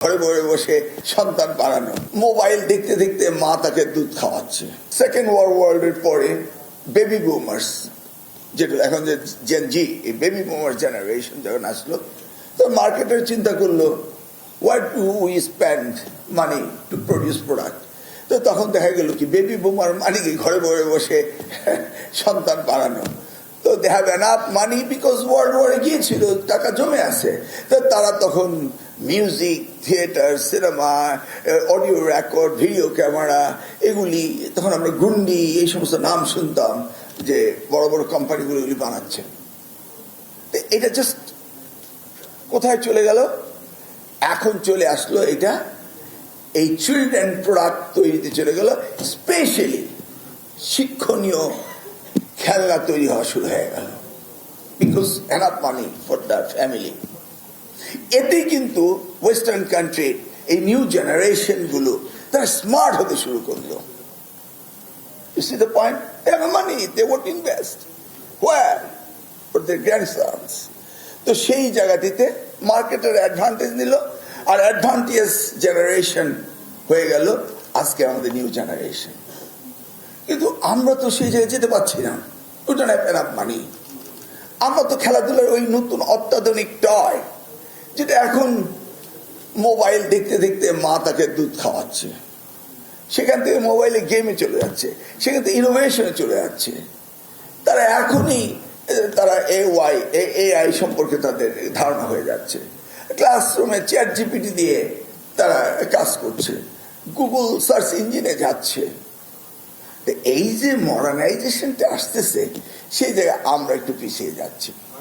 ঘরে ঘরে বসে সন্তান বাড়ানো, মোবাইল দেখতে দেখতে মা তাকে দুধ খাওয়াচ্ছে। সেকেন্ড ওয়ার্ল্ড এর পরে বেবি বুমার্স, যেটা এখন যে জেন জি, এই বেবি বুমার জেনারেশন যখন আসলো, তো মার্কেটের চিন্তা করলো what do we spend money to produce product. তো তখন দেখা গেল কি বেবি বুমার মানে কি ঘরে ঘরে বসে সন্তান বাড়ানো। তো they have enough money because world ওয়ারে গিয়েছিল, টাকা জমে আছে। তো তারা তখন music, theatre, cinema, audio record, video camera, এগুলি তখন আমরা গুন্ডি এই সমস্ত নাম শুনতাম যে বড় বড় কোম্পানিগুলো এগুলি বানাচ্ছে। এটা জাস্ট কোথায় চলে গেল? এখন চলে আসলো এটা এই চিলড্রেন প্রোডাক্ট তৈরিতে চলে গেল, স্পেশালি শিক্ষণীয় খেলনা তৈরি হওয়া শুরু হয়ে গেল, because enough money for the family. এতে কিন্তু ওয়েস্টার্ন কান্ট্রি এই নিউ জেনারেশন গুলো তারা স্মার্ট হতে শুরু করলো। You see the point? They have money, they won't invest. Where? For their grandsons. তো সেই জায়গাটিতে মার্কেটের অ্যাডভান্টেজ নিল, আর অ্যাডভান্টেজ জেনারেশন হয়ে গেল আজকে আমাদের নিউ জেনারেশন। কিন্তু আমরা তো সেই জায়গায় যেতে পারছি না, ওটা না এনাফ মানি। আমরা তো খেলাধুলার ওই নতুন অত্যাধুনিক টয়, যেটা এখন মোবাইল দেখতে দেখতে মা তাকে দুধ খাওয়াচ্ছে, সেখান থেকে মোবাইলে গেমে চলে যাচ্ছে, সেখান থেকে ইনোভেশনে চলে যাচ্ছে। তারা এখনই তারা এআই সম্পর্কে তাদের ধারণা হয়ে যাচ্ছে। ক্লাসরুমে চ্যাট জিপিটি দিয়ে তারা কাজ করছে, গুগল সার্চ ইঞ্জিনে যাচ্ছে। এই যে মডার্নাইজেশনটা আসতেছে, সেই জায়গায় আমরা একটু পিছিয়ে যাচ্ছি।